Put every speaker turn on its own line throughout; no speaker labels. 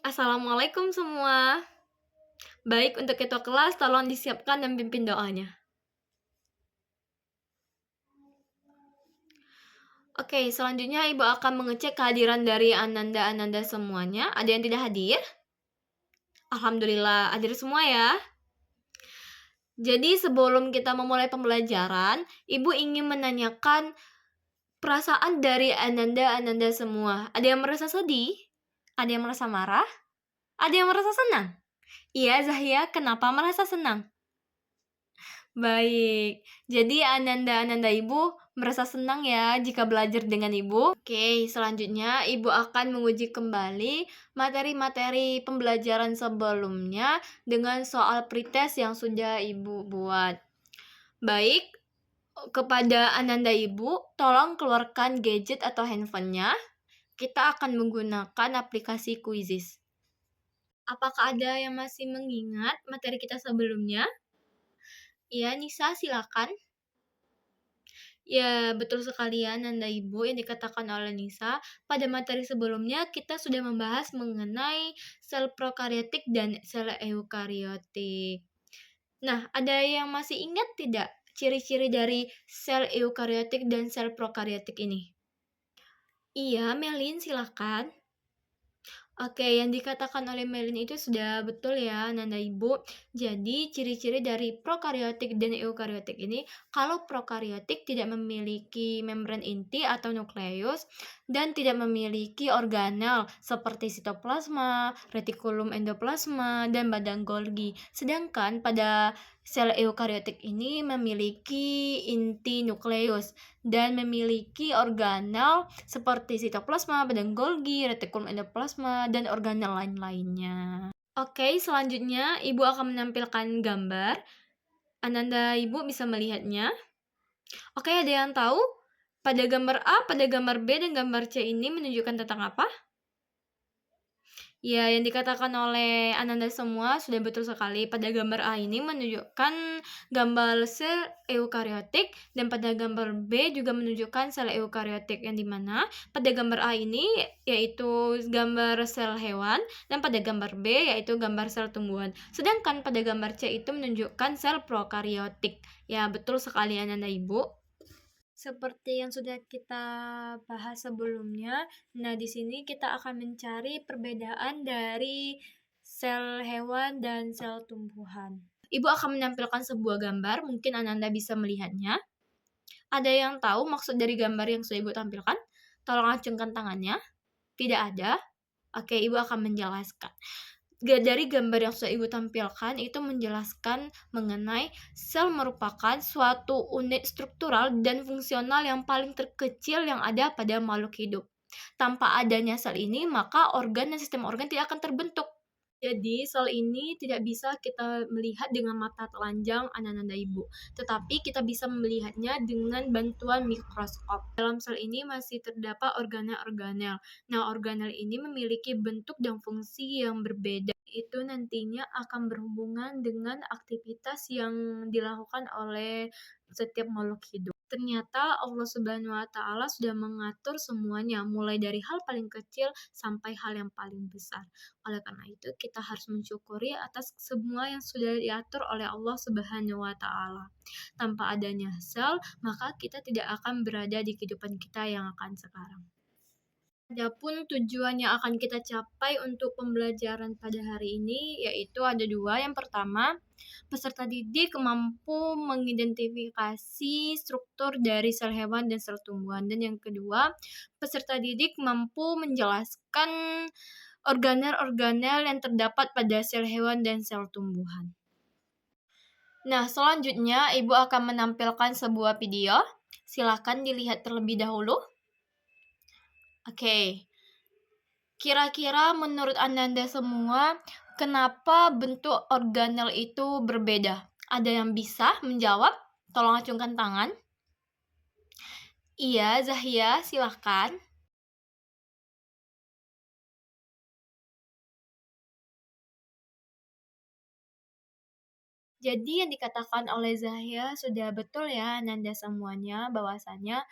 Assalamualaikum semua. Baik, untuk ketua kelas tolong disiapkan dan pimpin doanya. Oke, selanjutnya Ibu akan mengecek kehadiran dari Ananda-Ananda semuanya. Ada yang tidak hadir? Alhamdulillah, hadir semua ya. Jadi sebelum kita memulai pembelajaran, Ibu ingin menanyakan perasaan dari Ananda-Ananda semua. Ada yang merasa sedih? Ada yang merasa marah? Ada yang merasa senang? Iya, Zahia, kenapa merasa senang? Baik, jadi Ananda-Ananda Ibu merasa senang ya jika belajar dengan Ibu. Oke, selanjutnya Ibu akan menguji kembali materi-materi pembelajaran sebelumnya dengan soal pretest yang sudah Ibu buat. Baik, kepada Ananda Ibu, tolong keluarkan gadget atau handphonenya. Kita akan menggunakan aplikasi Quizizz. Apakah ada yang masih mengingat materi kita sebelumnya? Ya, Nisa, silakan. Ya, betul sekali ya Nanda Ibu yang dikatakan oleh Nisa. Pada materi sebelumnya kita sudah membahas mengenai sel prokariotik dan sel eukariotik. Nah, ada yang masih ingat tidak ciri-ciri dari sel eukariotik dan sel prokariotik ini? Iya, Melin, silakan. Oke, yang dikatakan oleh Melin itu sudah betul ya, Nanda Ibu. Jadi, ciri-ciri dari prokariotik dan eukariotik ini, kalau prokariotik tidak memiliki membran inti atau nukleus dan tidak memiliki organel seperti sitoplasma, retikulum endoplasma, dan badan Golgi. Sedangkan pada sel eukariotik ini memiliki inti nukleus dan memiliki organel seperti sitoplasma, badan Golgi, retikulum endoplasma, dan organel lain-lainnya. Oke, selanjutnya Ibu akan menampilkan gambar. Ananda Ibu bisa melihatnya. Oke, ada yang tahu? Pada gambar A, pada gambar B, dan gambar C ini menunjukkan tentang apa? Ya, yang dikatakan oleh Ananda semua sudah betul sekali. Pada gambar A ini menunjukkan gambar sel eukariotik dan pada gambar B juga menunjukkan sel eukariotik yang dimana pada gambar A ini yaitu gambar sel hewan dan pada gambar B yaitu gambar sel tumbuhan. Sedangkan pada gambar C itu menunjukkan sel prokariotik. Ya, betul sekali Ananda Ibu. Seperti yang sudah kita bahas sebelumnya, nah di sini kita akan mencari perbedaan dari sel hewan dan sel tumbuhan. Ibu akan menampilkan sebuah gambar, mungkin Ananda bisa melihatnya. Ada yang tahu maksud dari gambar yang sudah Ibu tampilkan? Tolong acungkan tangannya. Tidak ada? Oke, Ibu akan menjelaskan. Dari gambar yang sudah Ibu tampilkan itu menjelaskan mengenai sel merupakan suatu unit struktural dan fungsional yang paling terkecil yang ada pada makhluk hidup. Tanpa adanya sel ini, maka organ dan sistem organ tidak akan terbentuk. Jadi, sel ini tidak bisa kita melihat dengan mata telanjang anak-anak Ibu, tetapi kita bisa melihatnya dengan bantuan mikroskop. Dalam sel ini masih terdapat organel-organel. Nah, organel ini memiliki bentuk dan fungsi yang berbeda. Itu nantinya akan berhubungan dengan aktivitas yang dilakukan oleh setiap makhluk hidup. Ternyata Allah Subhanahu wa Ta'ala sudah mengatur semuanya, mulai dari hal paling kecil sampai hal yang paling besar. Oleh karena itu, kita harus mensyukuri atas semua yang sudah diatur oleh Allah Subhanahu wa Ta'ala. Tanpa adanya sel, maka kita tidak akan berada di kehidupan kita yang akan sekarang. Adapun tujuan yang akan kita capai untuk pembelajaran pada hari ini yaitu ada dua. Yang pertama, peserta didik mampu mengidentifikasi struktur dari sel hewan dan sel tumbuhan. Dan yang kedua, peserta didik mampu menjelaskan organel-organel yang terdapat pada sel hewan dan sel tumbuhan. Nah, selanjutnya Ibu akan menampilkan sebuah video. Silakan dilihat terlebih dahulu. Oke. Kira-kira menurut Ananda semua, kenapa bentuk organel itu berbeda? Ada yang bisa menjawab? Tolong acungkan tangan. Iya, Zahia, silahkan. Jadi yang dikatakan oleh Zahia sudah betul ya Ananda semuanya, bahwasanya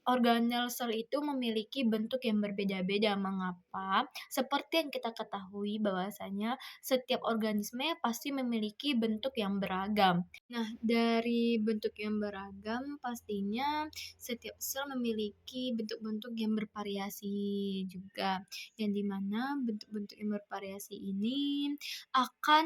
organel sel itu memiliki bentuk yang berbeda-beda. Mengapa? Kenapa? Seperti yang kita ketahui bahwasanya setiap organisme pasti memiliki bentuk yang beragam. Nah, dari bentuk yang beragam pastinya setiap sel memiliki bentuk-bentuk yang bervariasi juga, yang dimana bentuk-bentuk yang bervariasi ini akan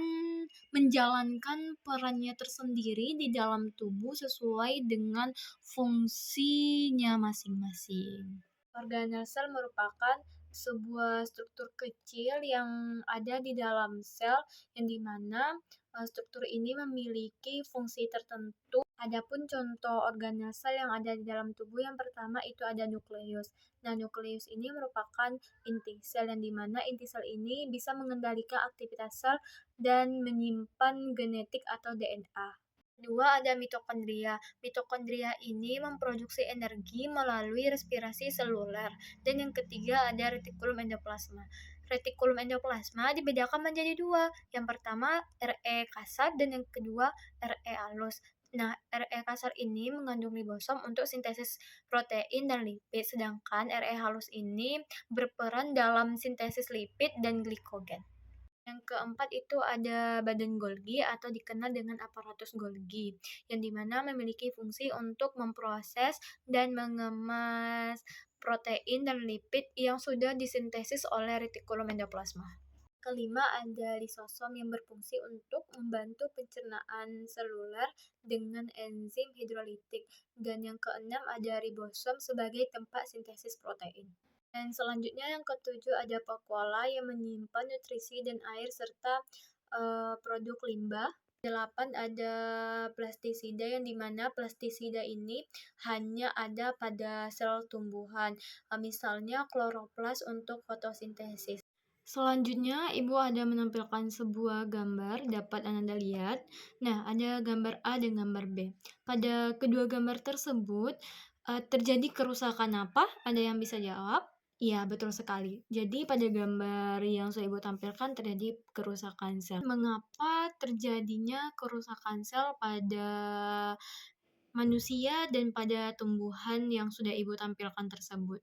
menjalankan perannya tersendiri di dalam tubuh sesuai dengan fungsinya masing-masing. Organel sel merupakan sebuah struktur kecil yang ada di dalam sel yang dimana struktur ini memiliki fungsi tertentu. Adapun contoh organel sel yang ada di dalam tubuh yang pertama itu ada nukleus. Nah, nukleus ini merupakan inti sel yang dimana inti sel ini bisa mengendalikan aktivitas sel dan menyimpan genetik atau DNA. Kedua ada mitokondria. Mitokondria ini memproduksi energi melalui respirasi seluler. Dan yang ketiga ada retikulum endoplasma. Retikulum endoplasma dibedakan menjadi dua. Yang pertama Re kasar dan yang kedua Re halus. Nah, Re kasar ini mengandung ribosom untuk sintesis protein dan lipid, sedangkan Re halus ini berperan dalam sintesis lipid dan glikogen. Yang keempat itu ada badan Golgi atau dikenal dengan aparatus Golgi, yang dimana memiliki fungsi untuk memproses dan mengemas protein dan lipid yang sudah disintesis oleh retikulum endoplasma. Kelima ada lisosom yang berfungsi untuk membantu pencernaan seluler dengan enzim hidrolitik. Dan yang keenam ada ribosom sebagai tempat sintesis protein. Dan selanjutnya yang ketujuh ada vakuola yang menyimpan nutrisi dan air serta produk limbah. 8 ada plastisida yang dimana plastisida ini hanya ada pada sel tumbuhan, misalnya kloroplas untuk fotosintesis. Selanjutnya, Ibu ada menampilkan sebuah gambar, dapat Anda lihat. Nah, ada gambar A dan gambar B. Pada kedua gambar tersebut, terjadi kerusakan apa? Ada yang bisa jawab? Iya, betul sekali. Jadi pada gambar yang sudah Ibu tampilkan terjadi kerusakan sel. Mengapa terjadinya kerusakan sel pada manusia dan pada tumbuhan yang sudah Ibu tampilkan tersebut?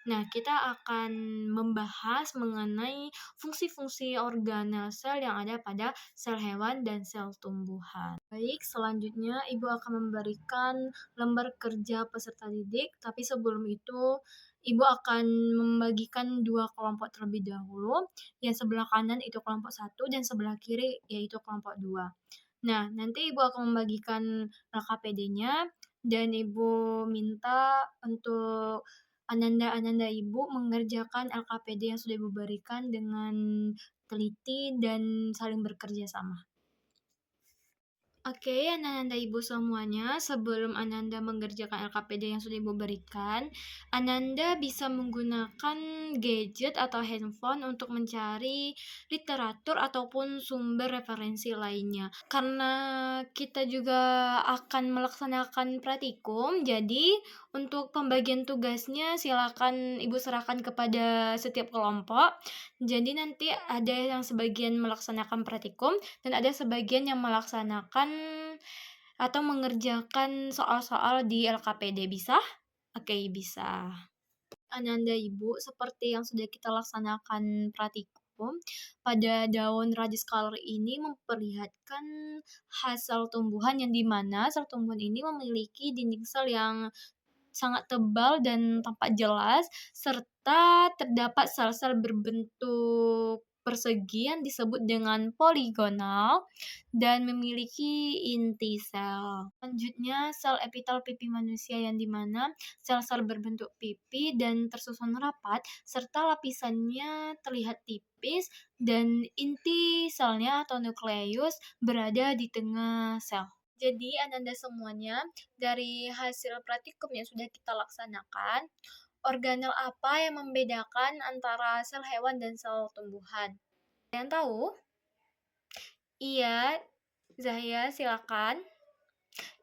Nah, kita akan membahas mengenai fungsi-fungsi organel sel yang ada pada sel hewan dan sel tumbuhan. Baik, selanjutnya Ibu akan memberikan lembar kerja peserta didik, tapi sebelum itu Ibu akan membagikan dua kelompok terlebih dahulu. Yang sebelah kanan itu kelompok 1 dan sebelah kiri yaitu kelompok 2. Nah, nanti Ibu akan membagikan LKPD-nya dan Ibu minta untuk Ananda Ibu mengerjakan LKPD yang sudah Ibu berikan dengan teliti dan saling bekerja sama. Oke, Ananda Ibu semuanya, sebelum Ananda mengerjakan LKPD yang sudah Ibu berikan, Ananda bisa menggunakan gadget atau handphone untuk mencari literatur ataupun sumber referensi lainnya. Karena kita juga akan melaksanakan praktikum, jadi untuk pembagian tugasnya silakan Ibu serahkan kepada setiap kelompok. Jadi nanti ada yang sebagian melaksanakan praktikum dan ada sebagian yang melaksanakan atau mengerjakan soal-soal di LKPD. Bisa? Oke, bisa. Ananda Ibu, seperti yang sudah kita laksanakan praktikum, pada daun radius color ini memperlihatkan hasil tumbuhan yang dimana sel tumbuhan ini memiliki dinding sel yang sangat tebal dan tampak jelas, serta terdapat sel-sel berbentuk persegi yang disebut dengan poligonal dan memiliki inti sel. Selanjutnya, sel epitel pipi manusia yang dimana sel-sel berbentuk pipi dan tersusun rapat, serta lapisannya terlihat tipis dan inti selnya atau nukleus berada di tengah sel. Jadi, Ananda semuanya, dari hasil praktikum yang sudah kita laksanakan, organel apa yang membedakan antara sel hewan dan sel tumbuhan? Ada yang tahu? Iya, Zahya, silakan.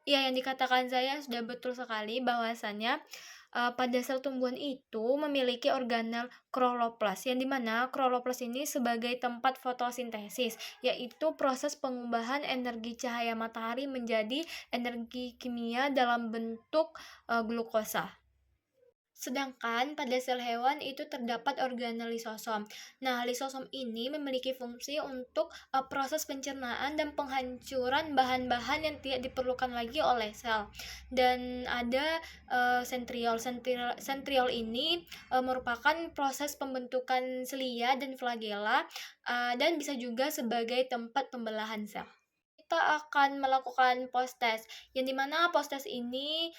Iya, yang dikatakan Zahya sudah betul sekali bahwasannya pada sel tumbuhan itu memiliki organel kloroplas, yang dimana kloroplas ini sebagai tempat fotosintesis, yaitu proses pengubahan energi cahaya matahari menjadi energi kimia dalam bentuk glukosa. Sedangkan pada sel hewan itu terdapat organel lisosom. Nah, lisosom ini memiliki fungsi untuk proses pencernaan dan penghancuran bahan-bahan yang tidak diperlukan lagi oleh sel. Dan ada sentriol. Sentriol ini merupakan proses pembentukan selia dan flagela dan bisa juga sebagai tempat pembelahan sel. Kita akan melakukan post-test, yang dimana post-test ini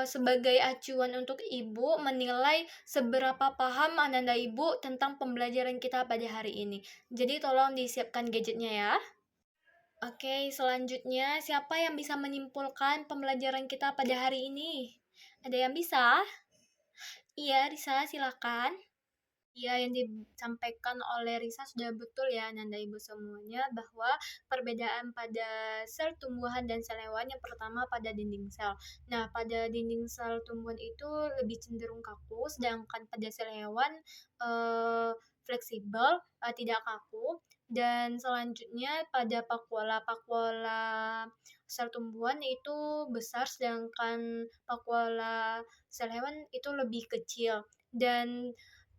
sebagai acuan untuk ibu menilai seberapa paham ananda ibu tentang pembelajaran kita pada hari ini. Jadi tolong disiapkan gadgetnya ya. Oke, selanjutnya siapa yang bisa menyimpulkan pembelajaran kita pada hari ini? Ada yang bisa? Iya, Risa, silakan. Ya, yang disampaikan oleh Risa sudah betul ya, Nanda Ibu semuanya, bahwa perbedaan pada sel tumbuhan dan sel hewan yang pertama pada dinding sel. Nah, pada dinding sel tumbuhan itu lebih cenderung kaku, sedangkan pada sel hewan eh, fleksibel, tidak kaku. Dan selanjutnya pada pakuala sel tumbuhan itu besar, sedangkan pakuala sel hewan itu lebih kecil. Dan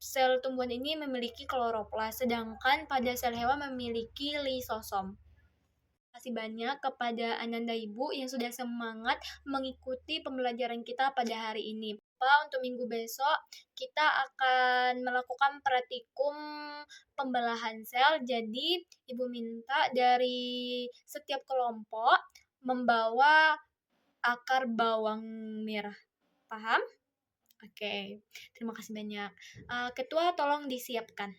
sel tumbuhan ini memiliki kloroplas, sedangkan pada sel hewan memiliki lisosom. Terima kasih banyak kepada Ananda Ibu yang sudah semangat mengikuti pembelajaran kita pada hari ini. Untuk minggu besok kita akan melakukan praktikum pembelahan sel. Jadi Ibu minta dari setiap kelompok membawa akar bawang merah. Paham? Oke, terima kasih banyak. Ketua tolong disiapkan.